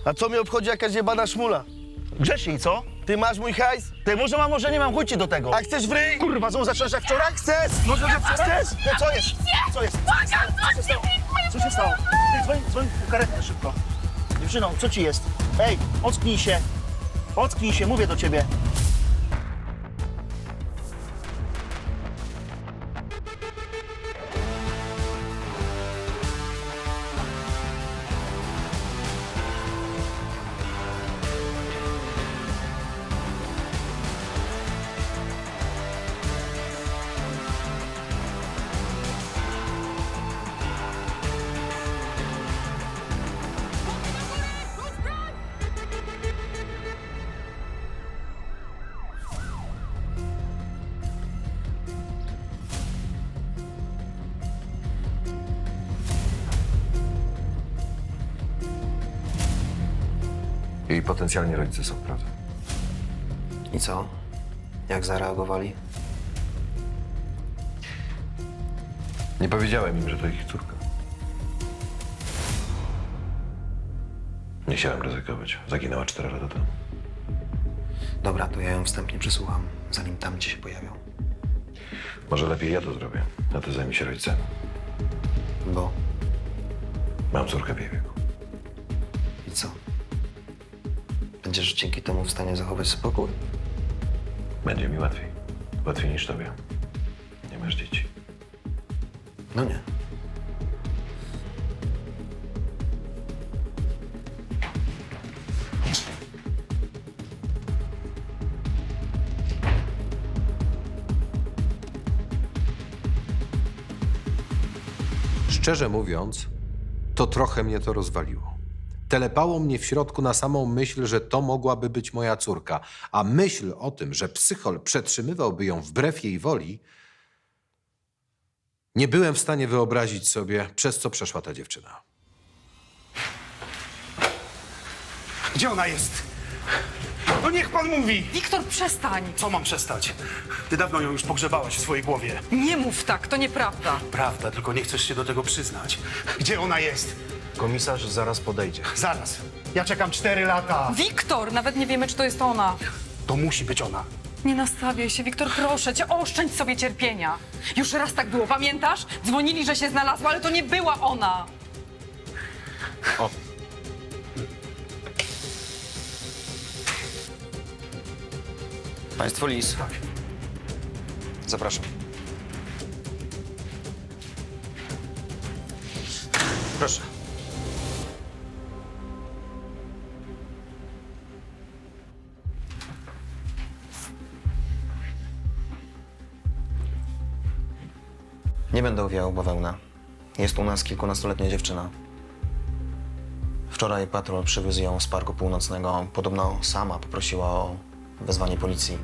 A co mnie obchodzi jakaś jebana szmula? Grzesiej, co? Ty masz mój hajs? Ty, może mam, może nie mam, chuj ci do tego. A chcesz w ryj? Kurwa, znowu zaczynasz jak wczoraj? Chcesz? Może że chcesz? Ty, co jest? Co jest? Co się stało? Ty, dzwoń po karetkę szybko. Dziewczyno, co ci jest? Ej, ocknij się. Ocknij się, mówię do ciebie. Jej potencjalni rodzice są w drodze. I co? Jak zareagowali? Nie powiedziałem im, że to ich córka. Nie chciałem ryzykować. Zaginęła 4 lata temu. Dobra, to ja ją wstępnie przesłucham, zanim tam ci się pojawią. Może lepiej ja to zrobię, a ty zajmij się rodzicami. Bo... Mam córkę w jej wieku. I co? Będziesz dzięki temu w stanie zachować spokój? Będzie mi łatwiej. Łatwiej niż tobie. Nie masz dzieci. No nie. Szczerze mówiąc, to trochę mnie to rozwaliło. Telepało mnie w środku na samą myśl, że to mogłaby być moja córka, a myśl o tym, że psychol przetrzymywałby ją wbrew jej woli, nie byłem w stanie wyobrazić sobie, przez co przeszła ta dziewczyna. Gdzie ona jest? No niech pan mówi! Wiktor, przestań! Co mam przestać? Ty dawno ją już pogrzebałaś w swojej głowie. Nie mów tak, to nieprawda. Prawda, tylko nie chcesz się do tego przyznać. Gdzie ona jest? Komisarz zaraz podejdzie. Zaraz. Ja czekam 4 lata. Wiktor, nawet nie wiemy, czy to jest ona. To musi być ona. Nie nastawiaj się, Wiktor, proszę cię, oszczędź sobie cierpienia. Już raz tak było, pamiętasz? Dzwonili, że się znalazła, ale to nie była ona. Państwo Lis. Tak. Zapraszam. Proszę. Nie będę owijał bawełnę. Jest u nas kilkunastoletnia dziewczyna. Wczoraj patrol przywiózł ją z Parku Północnego. Podobno sama poprosiła o wezwanie policji.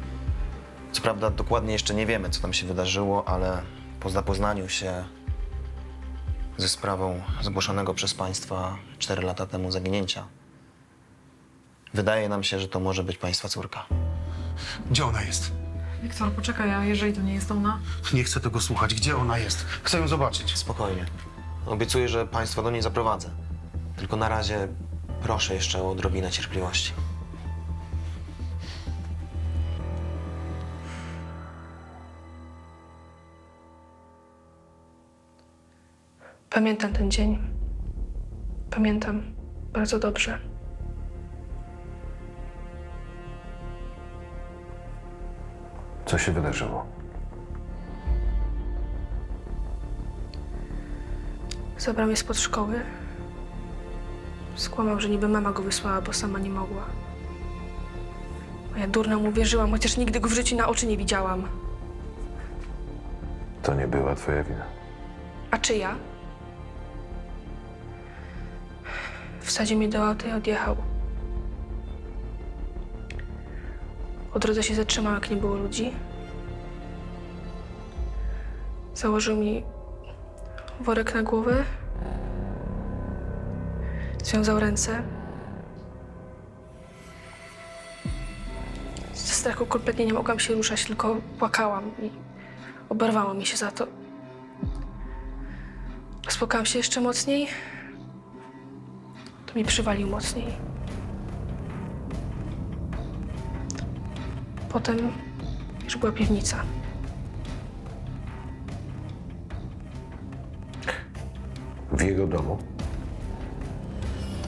Co prawda dokładnie jeszcze nie wiemy, co tam się wydarzyło, ale po zapoznaniu się ze sprawą zgłoszonego przez państwa 4 lata temu zaginięcia, wydaje nam się, że to może być państwa córka. Gdzie ona jest? Wiktor, poczekaj, a jeżeli to nie jest ona? Nie chcę tego słuchać. Gdzie ona jest? Chcę ją zobaczyć. Spokojnie. Obiecuję, że państwa do niej zaprowadzę. Tylko na razie proszę jeszcze o odrobinę cierpliwości. Pamiętam ten dzień. Pamiętam bardzo dobrze. Co się wydarzyło? Zabrał mnie spod szkoły. Skłamał, że niby mama go wysłała, bo sama nie mogła. A ja durna mu wierzyłam, chociaż nigdy go w życiu na oczy nie widziałam. To nie była twoja wina. A czyja? Wsadził mnie do auta i odjechał. Po drodze się zatrzymał, jak nie było ludzi. Założył mi worek na głowę. Związał ręce. Ze strachu kompletnie nie mogłam się ruszać, tylko płakałam i oberwało mi się za to. Spłakałam się jeszcze mocniej, to mi przywalił mocniej. Potem już była piwnica. W jego domu?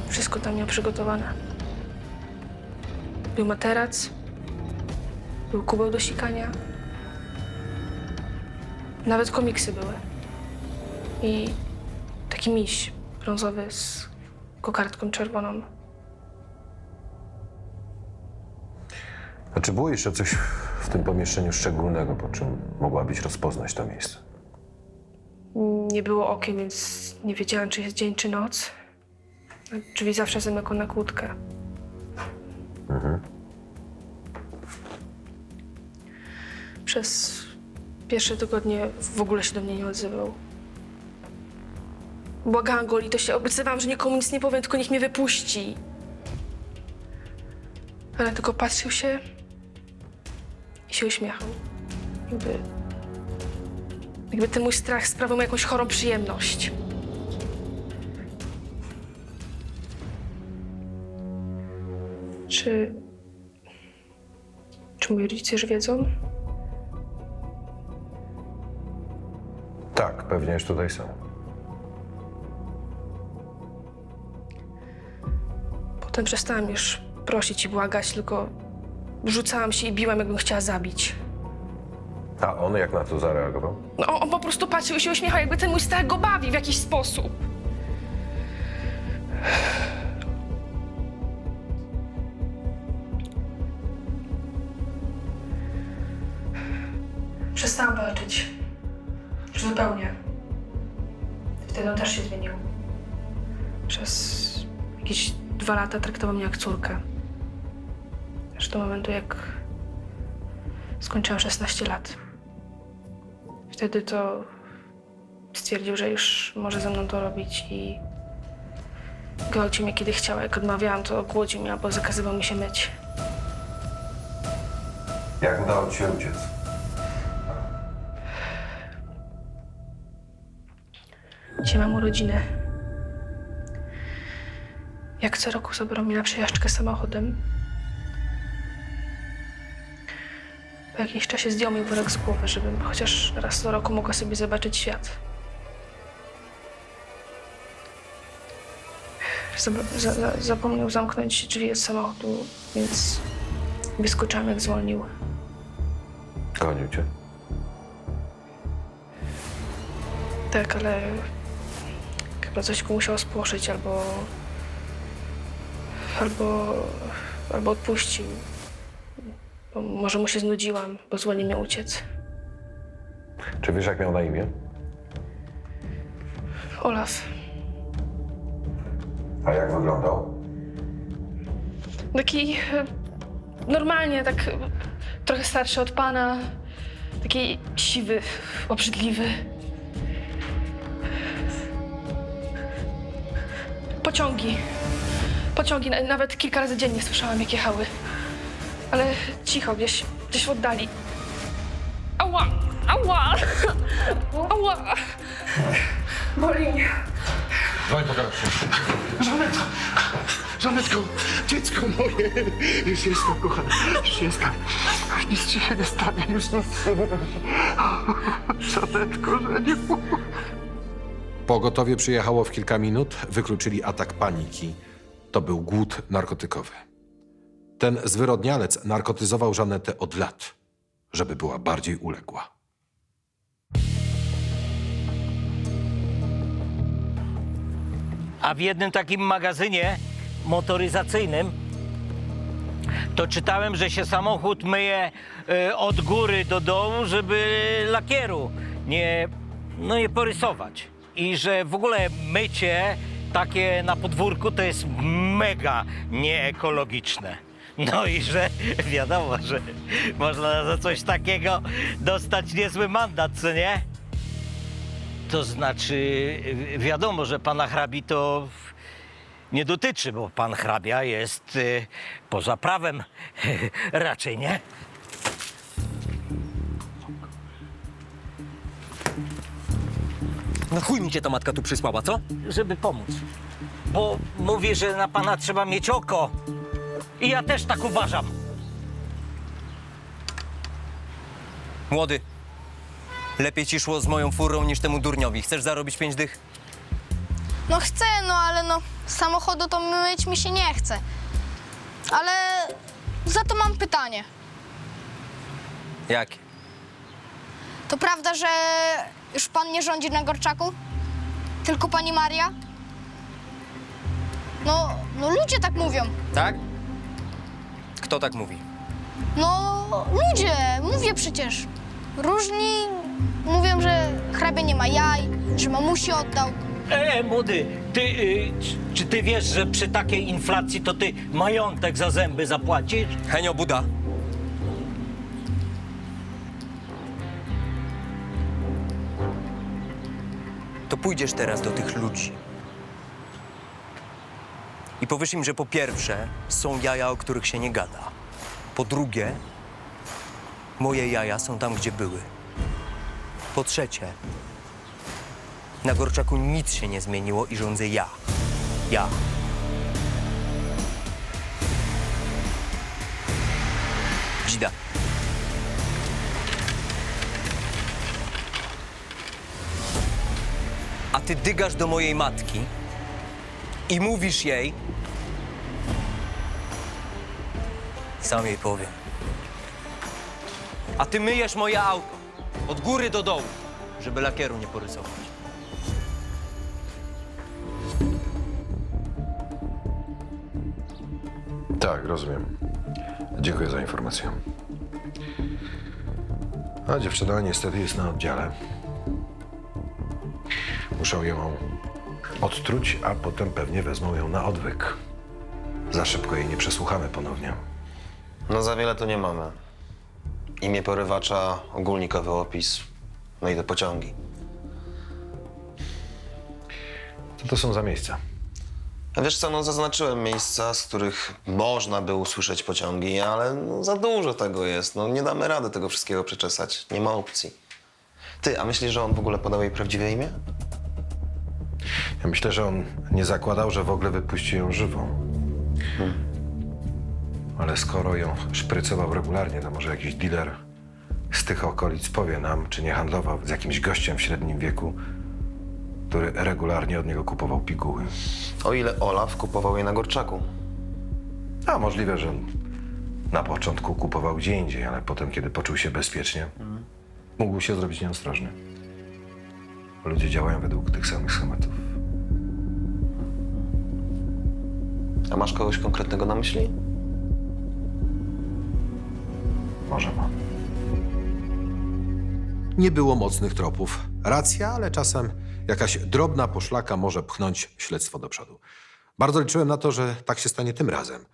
Wszystko tam miał przygotowane. Był materac, był kubeł do sikania. Nawet komiksy były. I taki miś brązowy z kokardką czerwoną. A czy było jeszcze coś w tym pomieszczeniu szczególnego, po czym mogłabyś rozpoznać to miejsce? Nie było okien, więc nie wiedziałam, czy jest dzień, czy noc. A drzwi zawsze zamykał na kłódkę. Przez pierwsze tygodnie w ogóle się do mnie nie odzywał. Błagałam go, to się obiecywałam, że nikomu nic nie powiem, tylko niech mnie wypuści. Ale tylko patrzył się i się uśmiechał. Jakby ten mój strach sprawiał mu jakąś chorą przyjemność. Czy moi rodzice już wiedzą? Tak, pewnie już tutaj są. Potem przestałam już prosić i błagać, tylko rzucałam się i biłam, jakbym chciała zabić. A on jak na to zareagował? No, on po prostu patrzył i się uśmiechał, jakby ten mój strach go bawi w jakiś sposób. Przestałam walczyć. Już zupełnie. Wtedy on też się zmienił. Przez jakieś 2 lata traktował mnie jak córkę. Aż do momentu, jak skończyłam 16 lat. Wtedy to stwierdził, że już może ze mną to robić i gwałcił mnie, kiedy chciał. Jak odmawiałam, to głodził mnie albo zakazywał mi się myć. Jak udało ci się uciec? Dzisiaj mam urodziny. Jak co roku zabrał mnie na przejażdżkę samochodem. Po jakimś czasie zdjął mi worek z głowy, żebym chociaż raz do roku mogła sobie zobaczyć świat. Zapomniał zamknąć drzwi od samochodu, więc wyskoczyłam, jak zwolnił. Gonił cię? Tak, ale chyba coś go musiało spłoszyć, albo odpuścił. Bo może mu się znudziłam, bo zwolnił mnie uciec. Czy wiesz, jak miał na imię? Olaf. A jak wyglądał? Taki normalnie, tak trochę starszy od pana. Taki siwy, obrzydliwy. Pociągi, nawet kilka razy dziennie słyszałam, jak jechały. Ale cicho, gdzieś w oddali. Ała! Ała! Ała! Boli mnie. Dawaj, pokaż się. Żanetko, dziecko moje. Już jestem, kochana. Już jestem. Już nic ci się nie stanie. Już nic się nie stanie. Żanetko, że nie mogę. Pogotowie przyjechało w kilka minut, wykluczyli atak paniki. To był głód narkotykowy. Ten zwyrodnialec narkotyzował Żanetę od lat, żeby była bardziej uległa. A w jednym takim magazynie motoryzacyjnym to czytałem, że się samochód myje od góry do dołu, żeby lakieru nie porysować. I że w ogóle mycie takie na podwórku to jest mega nieekologiczne. No i że wiadomo, że można za coś takiego dostać niezły mandat, co nie? To znaczy, wiadomo, że pana hrabi to nie dotyczy, bo pan hrabia jest poza prawem raczej, nie? No chuj mi cię ta matka tu przysłała, co? Żeby pomóc. Bo mówi, że na pana trzeba mieć oko. I ja też tak uważam. Młody, lepiej ci szło z moją furą niż temu durniowi. Chcesz zarobić 5 dych? No chcę, no ale no samochodu to myć mi się nie chce. Ale za to mam pytanie. Jakie? To prawda, że już pan nie rządzi na Gorczaku? Tylko pani Maria? No ludzie tak mówią. Tak? Kto tak mówi? No ludzie, mówię przecież. Różni mówią, że hrabia nie ma jaj, że mamusi oddał. Młody, czy ty wiesz, że przy takiej inflacji to ty majątek za zęby zapłacisz? Henio Buda. To pójdziesz teraz do tych ludzi i powiesz im, że po pierwsze są jaja, o których się nie gada. Po drugie, moje jaja są tam, gdzie były. Po trzecie, na Gorczaku nic się nie zmieniło i rządzę ja. Ja. Dzida. A ty dygasz do mojej matki i mówisz jej... Sam jej powiem. A ty myjesz moje auto od góry do dołu, żeby lakieru nie porysować. Tak, rozumiem. Dziękuję za informację. A dziewczyna niestety jest na oddziale. Muszą ją odtruć, a potem pewnie wezmą ją na odwyk. Za szybko jej nie przesłuchamy ponownie. No za wiele to nie mamy. Imię porywacza, ogólnikowy opis, no i te pociągi. Co to są za miejsca? A wiesz co, no zaznaczyłem miejsca, z których można by usłyszeć pociągi, ale no, za dużo tego jest. No nie damy rady tego wszystkiego przeczesać. Nie ma opcji. Ty, a myślisz, że on w ogóle podał jej prawdziwe imię? Ja myślę, że on nie zakładał, że w ogóle wypuści ją żywą. Ale skoro ją szprycował regularnie, to może jakiś dealer z tych okolic powie nam, czy nie handlował z jakimś gościem w średnim wieku, który regularnie od niego kupował piguły. O ile Olaf kupował je na Gorczaku. A możliwe, że on na początku kupował gdzie indziej, ale potem, kiedy poczuł się bezpiecznie, mógł się zrobić nieostrożny. Ludzie działają według tych samych schematów. A masz kogoś konkretnego na myśli? Może ma. Nie było mocnych tropów. Racja, ale czasem jakaś drobna poszlaka może pchnąć śledztwo do przodu. Bardzo liczyłem na to, że tak się stanie tym razem,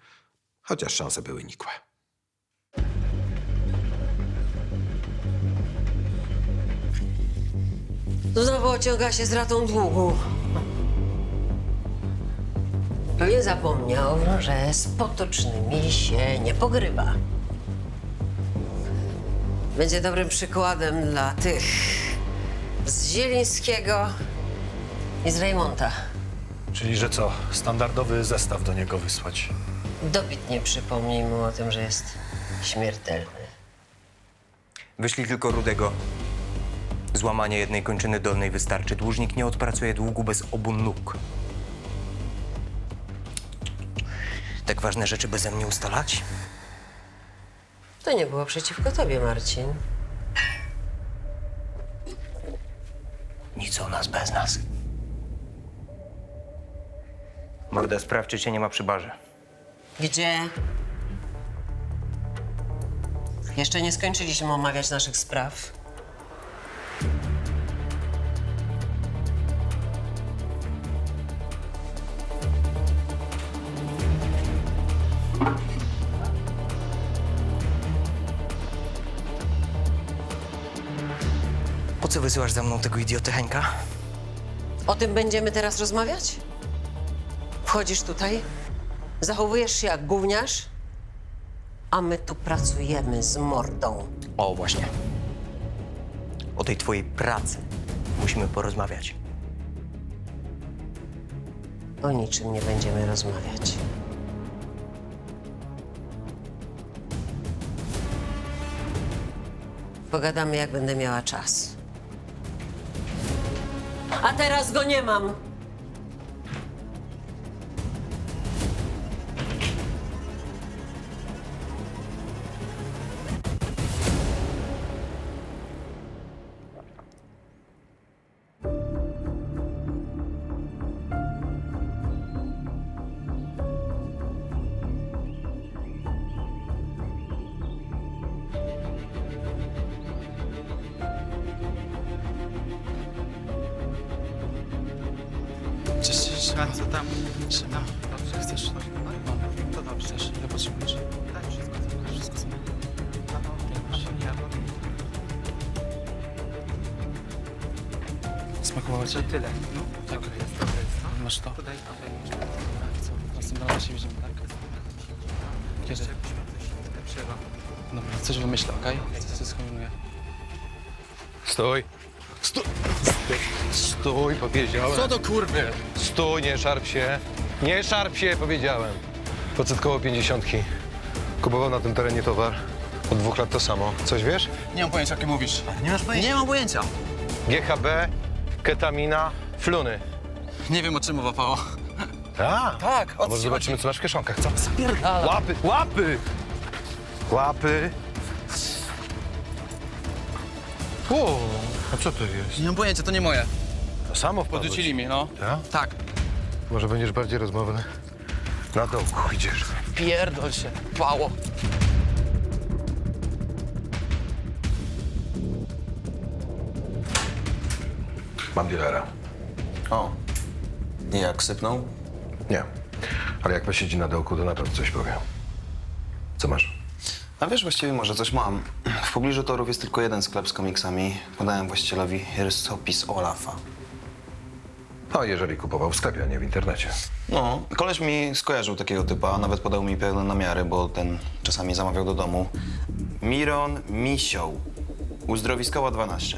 chociaż szanse były nikłe. Znowu ociąga się z ratą długu. Pewnie zapomniał, że z potocznymi się nie pogrywa. Będzie dobrym przykładem dla tych z Zielińskiego i z Rejmonta. Czyli, że co? Standardowy zestaw do niego wysłać. Dobitnie przypomnij mu o tym, że jest śmiertelny. Wyślij tylko Rudego. Złamanie jednej kończyny dolnej wystarczy. Dłużnik nie odpracuje długu bez obu nóg. Tak ważne rzeczy beze mnie ustalać? To nie było przeciwko tobie, Marcin. Nic o nas bez nas. Mordę, sprawdź, czy cię nie ma przy barze. Gdzie? Jeszcze nie skończyliśmy omawiać naszych spraw. Po co wysyłasz za mną tego idiotę Henka? O tym będziemy teraz rozmawiać? Wchodzisz tutaj, zachowujesz się jak gówniarz, a my tu pracujemy z mordą. O, właśnie. O tej twojej pracy musimy porozmawiać. O niczym nie będziemy rozmawiać. pogadamy, jak będę miała czas. A teraz go nie mam. Cześć, co tam? Trzyma. Dobrze, chcesz? To dobrze, też. Ile potrzebujesz? Tak, wszystko co Smakowało ci? To tyle. No, tak. Dobre jest, dobre jest. No. Masz to? Podaj, podaj. Co? Następnym razem się widzimy, tak? Kiedy? Jeszcze jakbyśmy coś lepszego. Dobra, coś wymyślę, okej? Okay? Coś skombinuję. Stój! Stój! Stój, powiedziałem. Co do kurwy? Stój, nie szarp się. Nie szarp się, powiedziałem. Facet koło 50. Kupował na tym terenie towar. Od 2 lat to samo. Coś wiesz? Nie mam pojęcia, jakie mówisz. Nie masz pojęcia? Nie mam pojęcia. GHB, ketamina, fluny. Nie wiem, o czym mowa, Pało. Tak, o co może ci zobaczymy, co masz w kieszonkach, co? Spierdala. Łapy, łapy! Łapy! O, a co to jest? Nie mam pojęcia, to nie moje. To samo wpadło ci. Podrzucili mnie, no. Tak? Tak. Może będziesz bardziej rozmowny. Na dołku idziesz. Pierdol się, Pało. Mam dealera. O, i jak sypnął? Nie, ale jak posiedzi na dołku, to na pewno coś powie. Co masz? A wiesz, właściwie może coś mam. W pobliżu torów jest tylko jeden sklep z komiksami. Podałem właścicielowi rysopis Olafa. No, jeżeli kupował w sklepie, a nie w internecie. No, koleś mi skojarzył takiego typa, nawet podał mi pewne namiary, bo ten czasami zamawiał do domu. Miron Misioł, Uzdrowiskowa 12.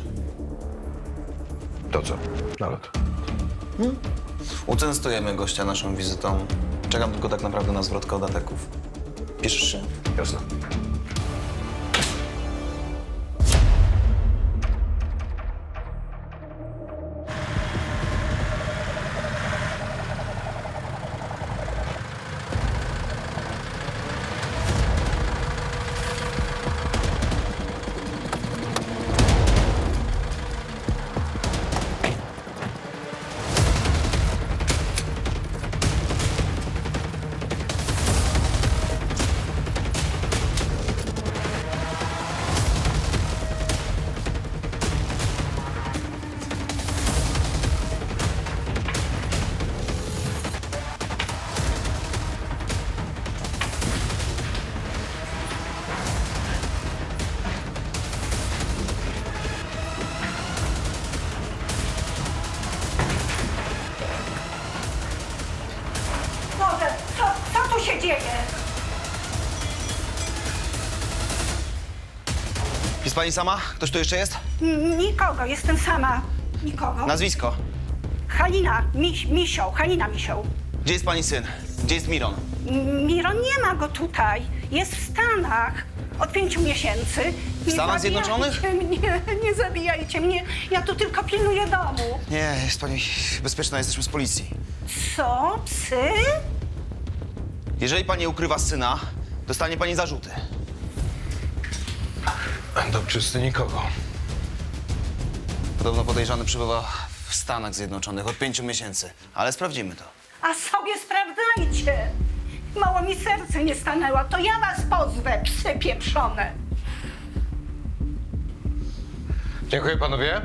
To co? Nalot. Uczęstujemy gościa naszą wizytą. Czekam tylko tak naprawdę na zwrotkę od ateków. Piszesz się? Jasne. Boże, co tu się dzieje? Jest pani sama? Ktoś tu jeszcze jest? Nikogo, jestem sama. Nikogo. Nazwisko. Halina, Misioł, Halina Misioł. Gdzie jest pani syn? Gdzie jest Miron? Miron nie ma go tutaj. Jest w Stanach od 5 miesięcy. W Stanach Zjednoczonych? Nie zabijajcie mnie. Ja tu tylko pilnuję domu. Nie, jest pani bezpieczna, jesteśmy z policji. Co? Psy? Jeżeli pani ukrywa syna, dostanie pani zarzuty. Dom czysty, nikogo. Podobno podejrzany przebywa w Stanach Zjednoczonych od 5 miesięcy, ale sprawdzimy to. A sobie sprawdzajcie. Mało mi serce nie stanęło. To ja was pozwę, psy pieprzone. Dziękuję panowie.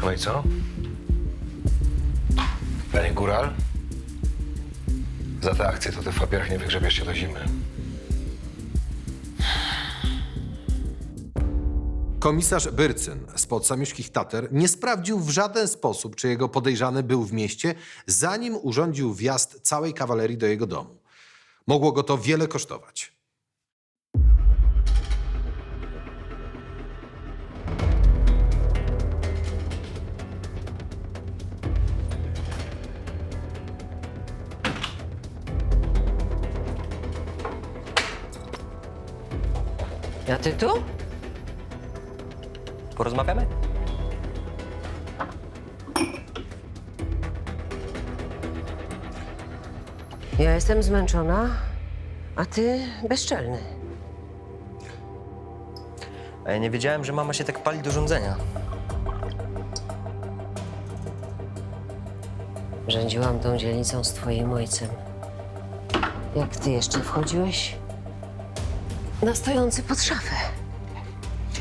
No i co? Panie Góral? Za tę akcję to ty w papierach nie wygrzebiesz się do zimy. Komisarz Byrcyn spod Samiuszkich Tater nie sprawdził w żaden sposób, czy jego podejrzany był w mieście, zanim urządził wjazd całej kawalerii do jego domu. Mogło go to wiele kosztować. A ty tu? Porozmawiamy? Ja jestem zmęczona, a ty bezczelny. A ja nie wiedziałem, że mama się tak pali do rządzenia. Rządziłam tą dzielnicą z twoim ojcem. Jak ty jeszcze wchodziłeś na stojący pod szafę.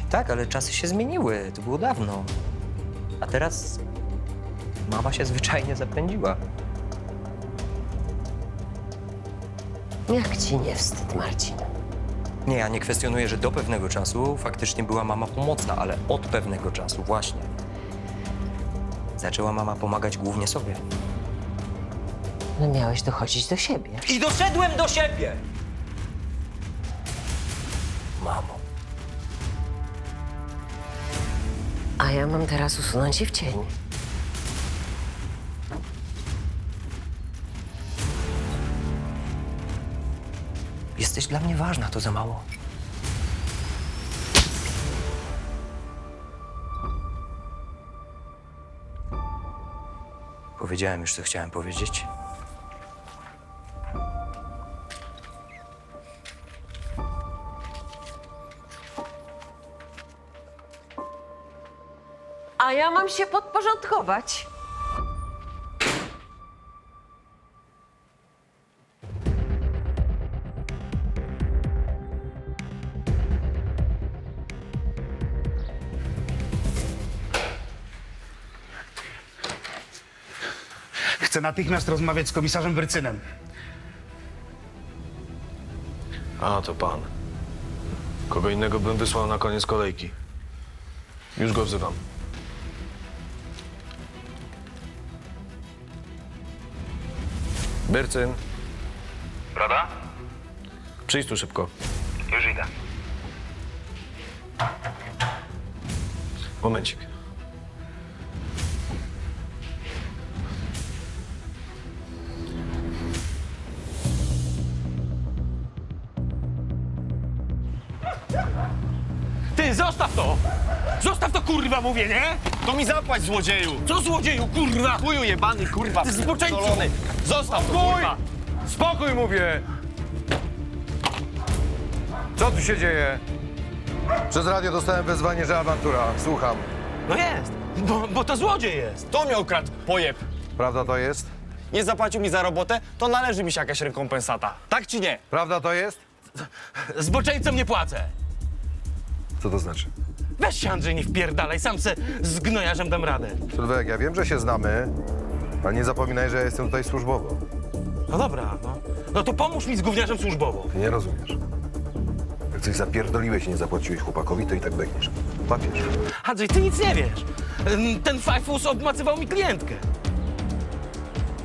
Tak, ale czasy się zmieniły. To było dawno. A teraz mama się zwyczajnie zapędziła. Jak ci nie wstyd, Marcin? Nie, ja nie kwestionuję, że do pewnego czasu faktycznie była mama pomocna, ale od pewnego czasu właśnie zaczęła mama pomagać głównie sobie. No miałeś dochodzić do siebie. I doszedłem do siebie! Mamo. A ja mam teraz usunąć cię w cień. Jesteś dla mnie ważna, to za mało. Powiedziałem już, co chciałem powiedzieć. A ja mam się podporządkować. Chcę natychmiast rozmawiać z komisarzem Wyrcynem. A, to pan. Kogo innego bym wysłał na koniec kolejki. Już go wzywam. Wyrcyn. Prawda? Przyjdź tu szybko. Już idę. Momencik. Ty, zostaw to! Zostaw to, kurwa, mówię, nie? To mi zapłać, złodzieju! Co złodzieju, kurwa? Chuju jebany, kurwa! Ty zboczeńcu! pierdolony. Zostaw to, kurwa! Spokój, mówię! Co tu się dzieje? Przez radio dostałem wezwanie, że awantura. Słucham. No jest, bo to złodziej jest. To mnie ukradł, pojeb! Prawda to jest? Nie zapłacił mi za robotę, to należy mi się jakaś rekompensata. Tak czy nie? Prawda to jest? Zboczeńcom nie płacę. Co to znaczy? Weź się, Andrzej, nie wpierdalaj, sam se z gnojarzem dam radę. Sylwek, ja wiem, że się znamy, ale nie zapominaj, że ja jestem tutaj służbowo. No dobra, no to pomóż mi z gówniarzem służbowo. Ty nie rozumiesz. Jak coś zapierdoliłeś i nie zapłaciłeś chłopakowi, to i tak begniesz. Łapiesz. Andrzej, ty nic nie wiesz. Ten fajfus obmacywał mi klientkę.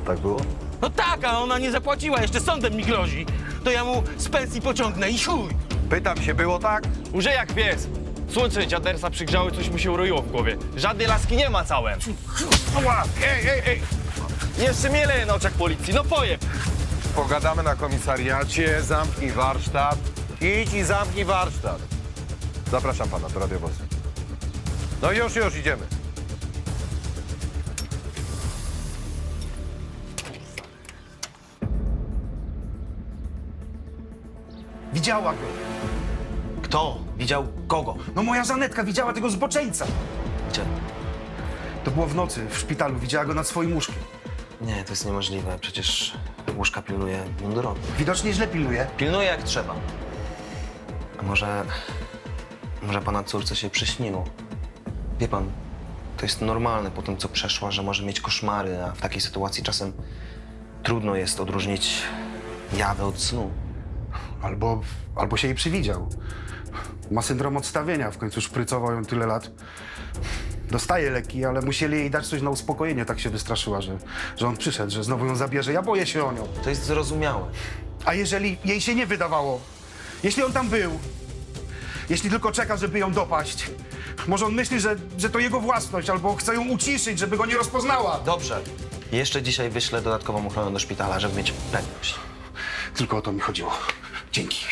Tak było? No tak, a ona nie zapłaciła, jeszcze sądem mi grozi. To ja mu z pensji pociągnę i chuj. Pytam się, było tak? Urze jak pies. Słońce dziadersa przygrzały, coś mu się uroiło w głowie. Żadnej laski nie ma całem. Ała! Ej! Jeszcze mnie leje na oczach policji, no pojeb! Pogadamy na komisariacie, zamknij warsztat. Idź i zamknij warsztat. Zapraszam pana do radiowozu. No już, idziemy. Widziała go. Kto? Widział kogo? No moja Żanetka widziała tego zboczeńca. Gdzie? To było w nocy w szpitalu. Widziała go nad swoim łóżkiem. Nie, to jest niemożliwe. Przecież łóżka pilnuje mundurowy. Widocznie źle pilnuje. Pilnuje jak trzeba. A może pana córce się przyśniło? Wie pan, to jest normalne po tym, co przeszła, że może mieć koszmary, a w takiej sytuacji czasem trudno jest odróżnić jawę od snu. Albo się jej przywidział. Ma syndrom odstawienia, w końcu szprycował ją tyle lat. Dostaje leki, ale musieli jej dać coś na uspokojenie, tak się wystraszyła, że on przyszedł, że znowu ją zabierze. Ja boję się o nią. To jest zrozumiałe. A jeżeli jej się nie wydawało? Jeśli on tam był? Jeśli tylko czeka, żeby ją dopaść? Może on myśli, że to jego własność, albo chce ją uciszyć, żeby go nie rozpoznała? Dobrze. Jeszcze dzisiaj wyślę dodatkową ochronę do szpitala, żeby mieć pewność. Tylko o to mi chodziło. Dzięki.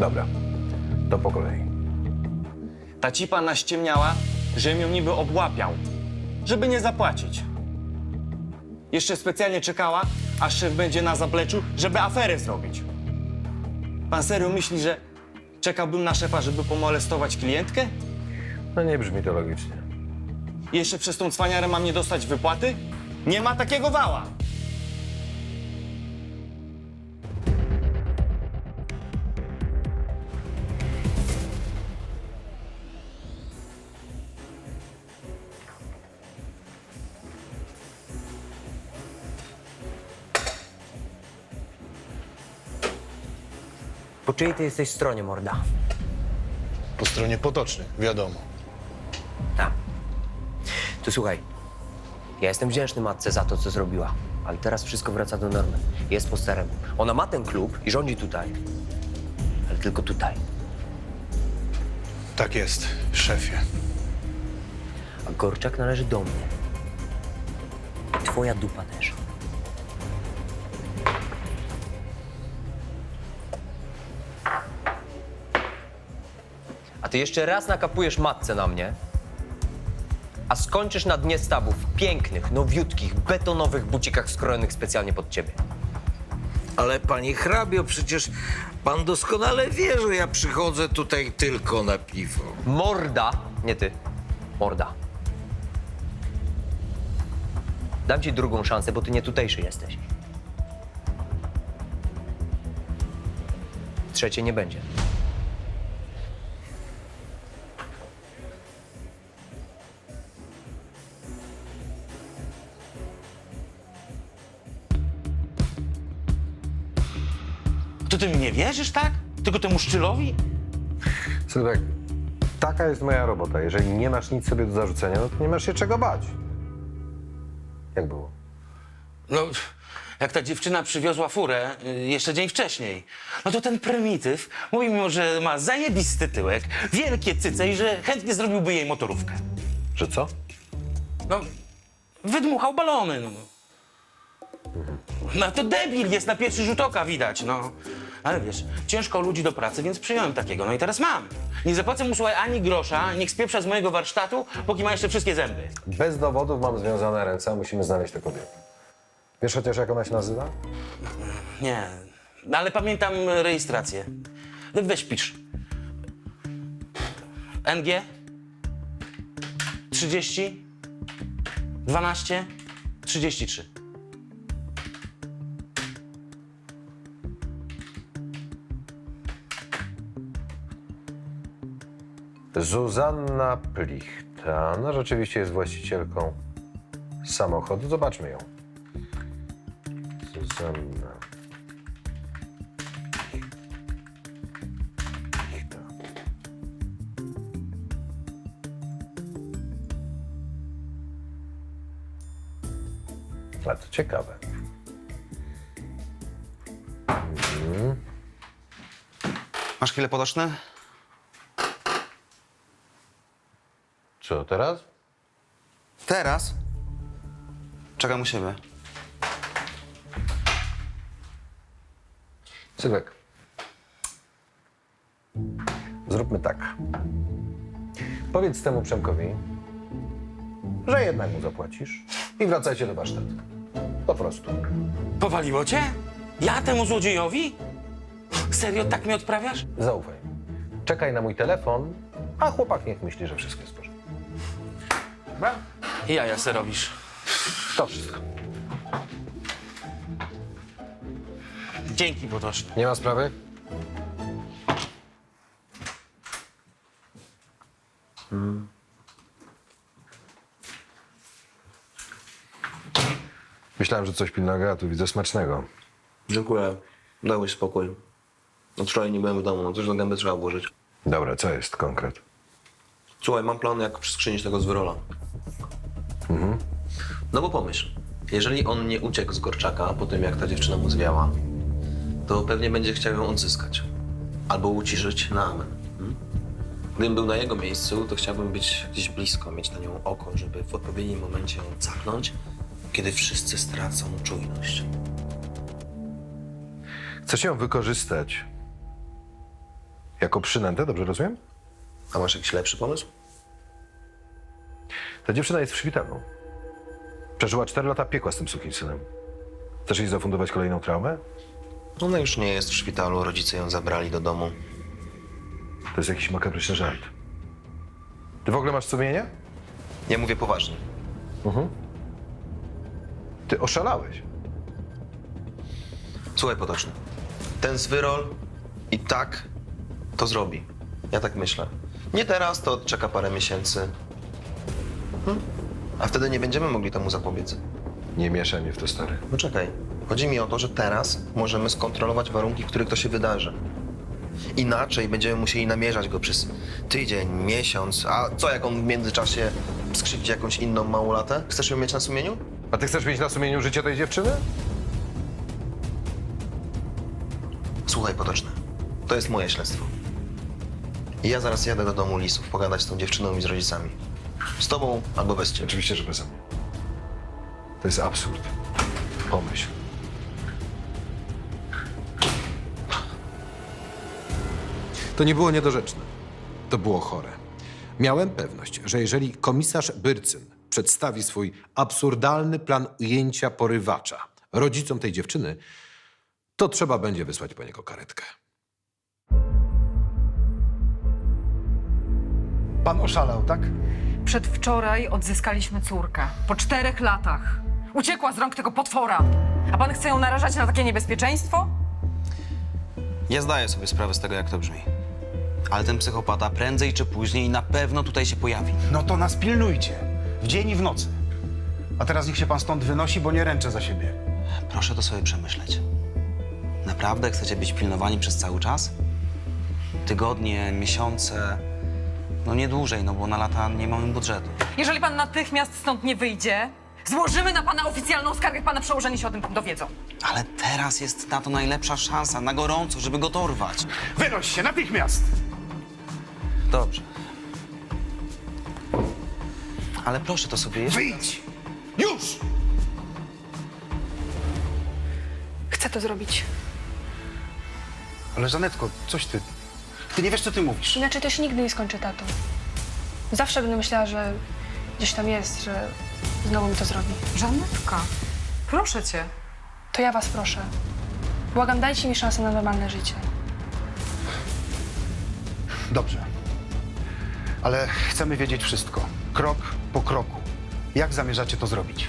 Dobra, to po kolei. Ta cipa naściemniała, że ją niby obłapiał, żeby nie zapłacić. Jeszcze specjalnie czekała, aż szef będzie na zapleczu, żeby aferę zrobić. Pan serio myśli, że czekałbym na szefa, żeby pomolestować klientkę? No nie brzmi to logicznie. I jeszcze przez tą cwaniarę mam nie dostać wypłaty? Nie ma takiego wała! Po czyjej ty jesteś stronie, morda? Po stronie potocznych, wiadomo. Tak. To słuchaj, ja jestem wdzięczny matce za to, co zrobiła, ale teraz wszystko wraca do normy. Jest po staremu. Ona ma ten klub i rządzi tutaj, ale tylko tutaj. Tak jest, szefie. A Gorczak należy do mnie. I twoja dupa też. A ty jeszcze raz nakapujesz matce na mnie, a skończysz na dnie stawu w pięknych, nowiutkich, betonowych bucikach skrojonych specjalnie pod ciebie. Ale panie hrabio, przecież pan doskonale wie, że ja przychodzę tutaj tylko na piwo. Morda, nie ty, morda. Dam ci drugą szansę, bo ty nie tutejszy jesteś. Trzecie nie będzie. To ty mi nie wierzysz, tak? Tylko temu Szczylowi? Sylwek, taka jest moja robota. Jeżeli nie masz nic sobie do zarzucenia, no to nie masz się czego bać. Jak było? No, jak ta dziewczyna przywiozła furę jeszcze dzień wcześniej, no to ten prymityw mówił mi, że ma zajebisty tyłek, wielkie cyce i że chętnie zrobiłby jej motorówkę. Że co? No, wydmuchał balony, no. No to debil jest na pierwszy rzut oka, widać, no. Ale wiesz, ciężko ludzi do pracy, więc przyjąłem takiego, no i teraz mam. Nie zapłacę mu, słuchaj, ani grosza, niech spieprza z mojego warsztatu, póki ma jeszcze wszystkie zęby. Bez dowodów mam związane ręce, a musimy znaleźć tę kobietę. Wiesz chociaż, jak ona się nazywa? Nie, no ale pamiętam rejestrację. Weź pisz. NG 30 12 33. Zuzanna Plichta. No rzeczywiście jest właścicielką samochodu. Zobaczmy ją. Zuzanna Plichta. A to ciekawe. Masz chwilę potoczne? Co teraz? Teraz? Czekam u siebie. Sylwek, zróbmy tak. Powiedz temu Przemkowi, że jednak mu zapłacisz i wracajcie do warsztatu. Po prostu. Powaliło cię? Ja temu złodziejowi? Serio tak mnie odprawiasz? Zaufaj. Czekaj na mój telefon, a chłopak niech myśli, że wszystko jest w porządku. Dobra? I jaja se robisz. To wszystko. Dzięki, potoczny. Nie ma sprawy? Myślałem, że coś pilnego, a tu widzę smacznego. Dziękuję. Dałeś spokój. Od wczoraj nie byłem w domu, no coś do gęby trzeba włożyć. Dobra, co jest konkret? Słuchaj, mam plan, jak przyskrzynić tego zwyrola. No bo pomyśl, jeżeli on nie uciekł z Gorczaka po tym, jak ta dziewczyna mu zwiała, to pewnie będzie chciał ją odzyskać. Albo uciszyć na amen. Gdybym był na jego miejscu, to chciałbym być gdzieś blisko, mieć na nią oko, żeby w odpowiednim momencie ją capnąć, kiedy wszyscy stracą czujność. Chcę ją wykorzystać, Jako przynętę, dobrze rozumiem? A masz jakiś lepszy pomysł? Ta dziewczyna jest w szpitalu. Przeżyła 4 lata piekła z tym sukinsynem. Chcesz jej zafundować kolejną traumę? Ona już nie jest w szpitalu, rodzice ją zabrali do domu. To jest jakiś makabryczny żart. Ty w ogóle masz sumienie? Ja mówię poważnie. Ty oszalałeś. Słuchaj, Potoczny. Ten Zwyrol i tak to zrobi. Ja tak myślę. Nie teraz, to odczeka parę miesięcy. A wtedy nie będziemy mogli temu zapobiec. Nie mieszaj mnie w to, stary. No czekaj. Chodzi mi o to, że teraz możemy skontrolować warunki, w których to się wydarzy. Inaczej będziemy musieli namierzać go przez tydzień, miesiąc. A co, jak on w międzyczasie skrzywdzi jakąś inną małolatę? Chcesz ją mieć na sumieniu? A ty chcesz mieć na sumieniu życie tej dziewczyny? Słuchaj, Potoczny. To jest moje śledztwo. I ja zaraz jadę do domu Lisów, pogadać z tą dziewczyną i z rodzicami. Z tobą albo bez ciebie. Oczywiście, że beze mnie. To jest absurd. Pomyśl. To nie było niedorzeczne. To było chore. Miałem pewność, że jeżeli komisarz Byrcyn przedstawi swój absurdalny plan ujęcia porywacza rodzicom tej dziewczyny, to trzeba będzie wysłać po niego karetkę. Pan oszalał, tak? Przedwczoraj odzyskaliśmy córkę. Po 4 latach. Uciekła z rąk tego potwora. A pan chce ją narażać na takie niebezpieczeństwo? Ja zdaję sobie sprawę z tego, jak to brzmi. Ale ten psychopata prędzej czy później na pewno tutaj się pojawi. No to nas pilnujcie. W dzień i w nocy. A teraz niech się pan stąd wynosi, bo nie ręczę za siebie. Proszę to sobie przemyśleć. Naprawdę chcecie być pilnowani przez cały czas? Tygodnie, miesiące, no nie dłużej, no bo na lata nie mamy budżetu. Jeżeli pan natychmiast stąd nie wyjdzie, złożymy na pana oficjalną skargę, pana przełożeni się o tym dowiedzą. Ale teraz jest na to najlepsza szansa, na gorąco, żeby go dorwać. Wynoś się natychmiast! Dobrze. Ale proszę to sobie jeszcze... Wyjdź! Już! Chcę to zrobić. Ale Żanetko, coś ty... Ty nie wiesz, co ty mówisz. Inaczej to się nigdy nie skończy, tato. Zawsze będę myślała, że gdzieś tam jest, że znowu mi to zrobi. Żanetka, proszę cię. To ja was proszę. Błagam, dajcie mi szansę na normalne życie. Dobrze. Ale chcemy wiedzieć wszystko. Krok po kroku. Jak zamierzacie to zrobić?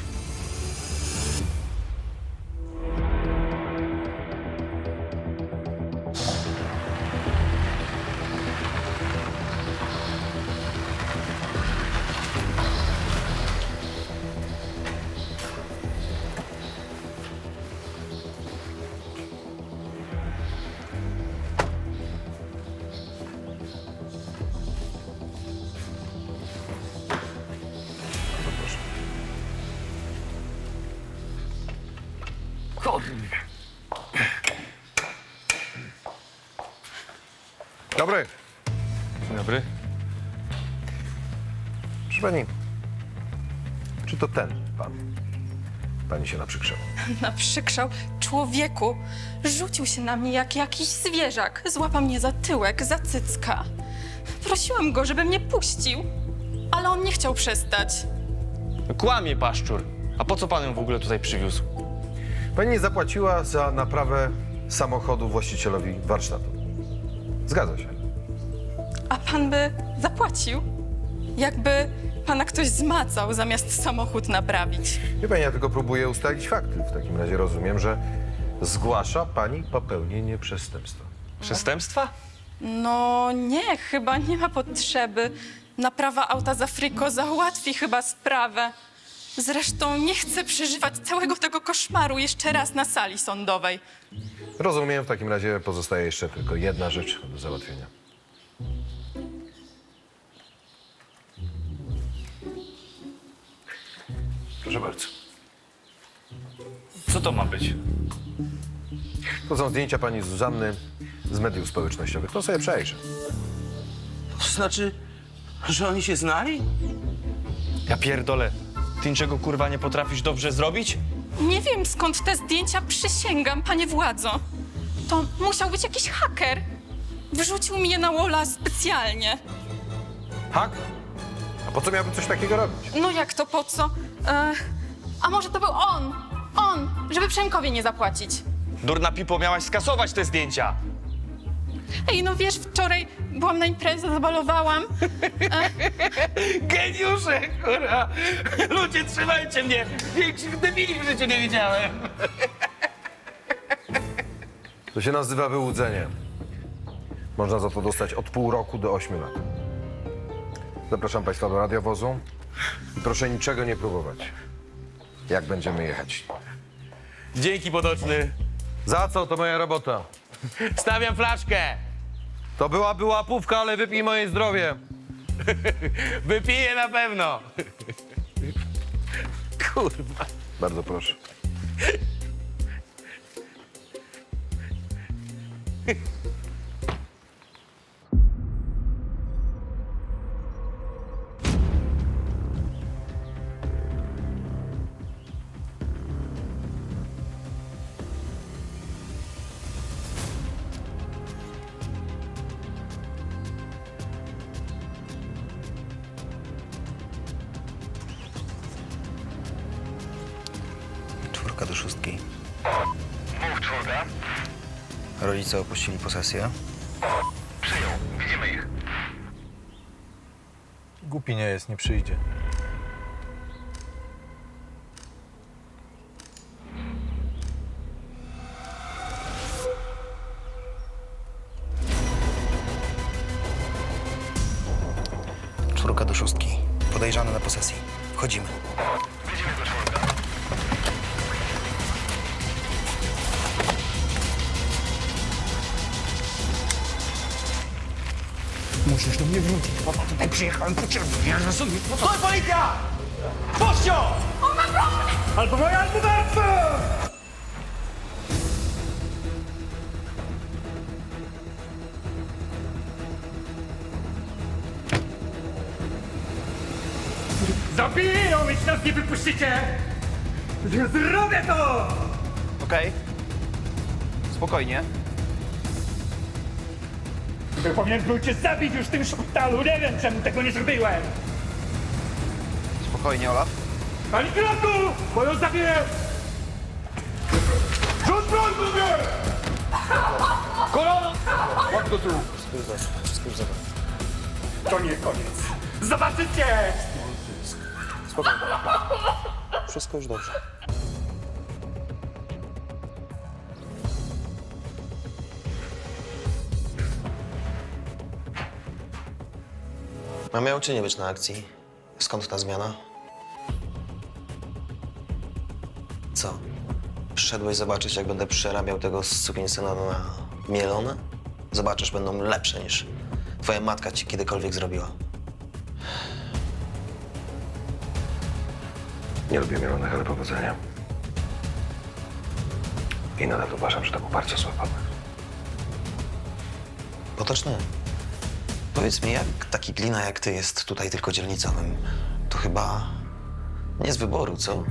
Dobry. Dzień dobry. Proszę pani, czy to ten pan? Pani się naprzykrzał. Naprzykrzał człowieku. Rzucił się na mnie jak jakiś zwierzak. Złapał mnie za tyłek, za cycka. Prosiłam go, żeby mnie puścił, ale on nie chciał przestać. Kłamie paszczur. A po co pan ją w ogóle tutaj przywiózł? Pani nie zapłaciła za naprawę samochodu właścicielowi warsztatu. Zgadza się. A pan by zapłacił? Jakby pana ktoś zmacał, zamiast samochód naprawić. Wie pani, ja tylko próbuję ustalić fakty. W takim razie rozumiem, że zgłasza pani popełnienie przestępstwa. Przestępstwa? No nie, chyba nie ma potrzeby. Naprawa auta za Friko załatwi chyba sprawę. Zresztą nie chcę przeżywać całego tego koszmaru jeszcze raz na sali sądowej. Rozumiem, w takim razie pozostaje jeszcze tylko jedna rzecz do załatwienia. Proszę bardzo. Co to ma być? To są zdjęcia pani Zuzanny z mediów społecznościowych. To sobie przejrzę. To znaczy, że oni się znali? Ja pierdolę. Ty niczego kurwa nie potrafisz dobrze zrobić? Nie wiem skąd te zdjęcia, przysięgam, panie władzo. To musiał być jakiś haker. Wyrzucił mnie na Wola specjalnie. Hak? A po co miałby coś takiego robić? No jak to po co? A może to był on? On, żeby Przemkowi nie zapłacić. Durna Pipo, miałaś skasować te zdjęcia. Ej, no wiesz, wczoraj byłam na imprezie, zabalowałam. Geniusze, kurwa! Ludzie, trzymajcie mnie! Większych debili w życiu nie widziałem! To się nazywa wyłudzenie. Można za to dostać od pół roku do 8 lat. Zapraszam Państwa do radiowozu i proszę niczego nie próbować. Jak będziemy jechać? Dzięki, podoczny. Za co? To moja robota. Stawiam flaszkę. To byłaby łapówka, ale wypij moje zdrowie. Wypiję na pewno. Kurwa. Bardzo proszę. Czwórka do szóstki. Mów, czwórka. Rodzice opuścili posesję. Przyjął. Widzimy ich. Głupi nie jest, nie przyjdzie. Czwórka do szóstki. Podejrzany na posesji. Wchodzimy. Widzimy go, czwórka. Musisz do mnie wrócić, bo tutaj przyjechałem po ciebie. Ja rozumiem. Stój, policja! Puść ją! On ma problem! Albo moja, albo Werfer! Zabiję ją, jeśli nas nie wypuścicie! Zrobię to! Okej. Spokojnie. Powinien był cię zabić już w tym szpitalu. Nie wiem, czemu tego nie zrobiłem. Spokojnie, Olaf. Pani Kraku! Bo ją zabiję! Rzuć broń do mnie! Kolano! Łap do tyłu. To nie koniec. Zobaczycie! Spokojnie. Wszystko już dobrze. A miał czy nie być na akcji? Skąd ta zmiana? Co? Przyszedłeś zobaczyć, jak będę przerabiał tego sukinsyna na mielone? Zobaczysz, będą lepsze niż twoja matka ci kiedykolwiek zrobiła. Nie lubię mielonych, ale powodzenia. I nadal uważam, że to był bardzo zły pomysł. Potoczny. Powiedz mi, jak taki glina jak ty jest tutaj tylko dzielnicowym? To chyba nie z wyboru, co?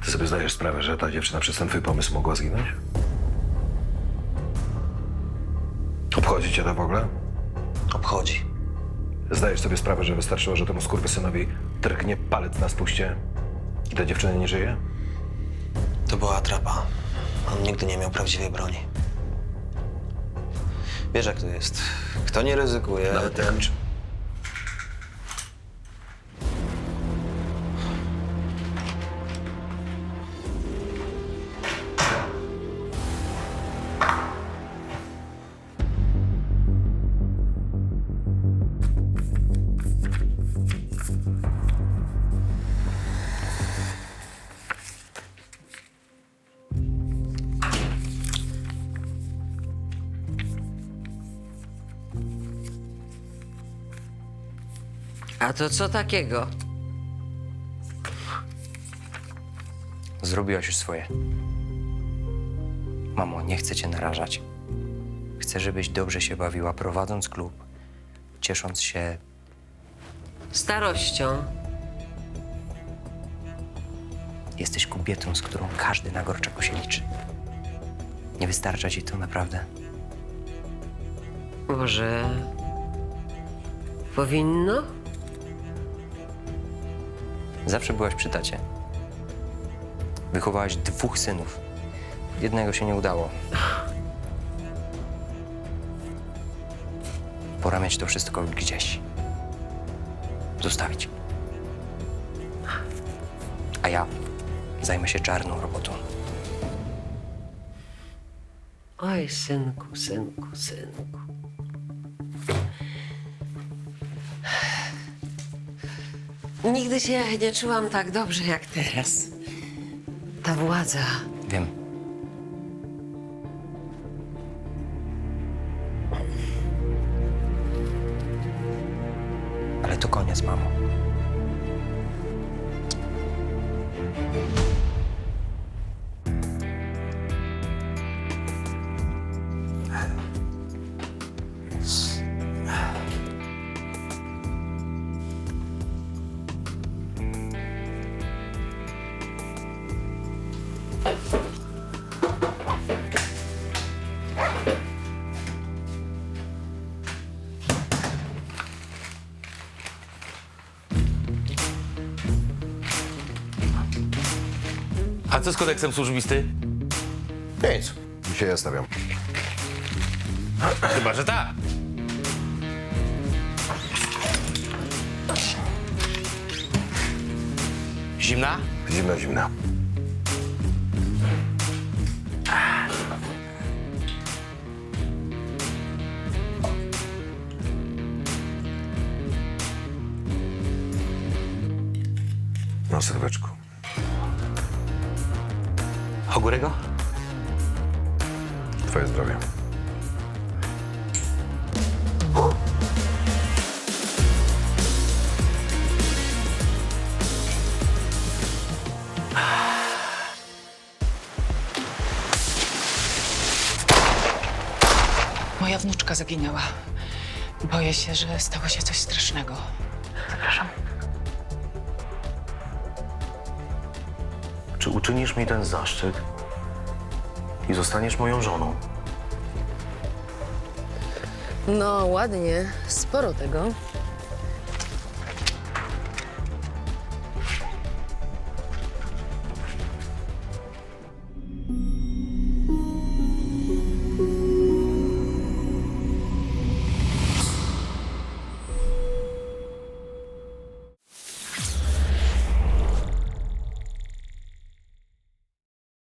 Ty sobie zdajesz sprawę, że ta dziewczyna przez ten twój pomysł mogła zginąć? Obchodzi cię to w ogóle? Obchodzi. Zdajesz sobie sprawę, że wystarczyło, że temu skurwysynowi drgnie palec na spuście i ta dziewczyna nie żyje? To była atrapa. On nigdy nie miał prawdziwej broni. Wiesz, jak to jest. Kto nie ryzykuje, ten... A to co takiego? Zrobiłaś już swoje. Mamo, nie chcę cię narażać. Chcę, żebyś dobrze się bawiła, prowadząc klub, ciesząc się Starością. Jesteś kobietą, z którą każdy na Gorczaku się liczy. Nie wystarcza ci to naprawdę? Może powinno? Zawsze byłaś przy tacie. Wychowałaś 2 synów. Jednego się nie udało. Pora mieć to wszystko gdzieś. Zostawić. A ja zajmę się czarną robotą. Oj, synku, synku, synku. Nigdy się nie czułam tak dobrze jak teraz. Ta władza. Wiem. Ale to koniec, mamo. A co z kodeksem służbisty? Nic. Dzisiaj ja stawiam. Chyba, że tak. Zimna? Zimna, zimna. Na serweczku. Ogórego? Twoje zdrowie. Moja wnuczka zaginęła. Boję się, że stało się coś strasznego. Zapraszam. Czy uczynisz mi ten zaszczyt i zostaniesz moją żoną? No ładnie, sporo tego.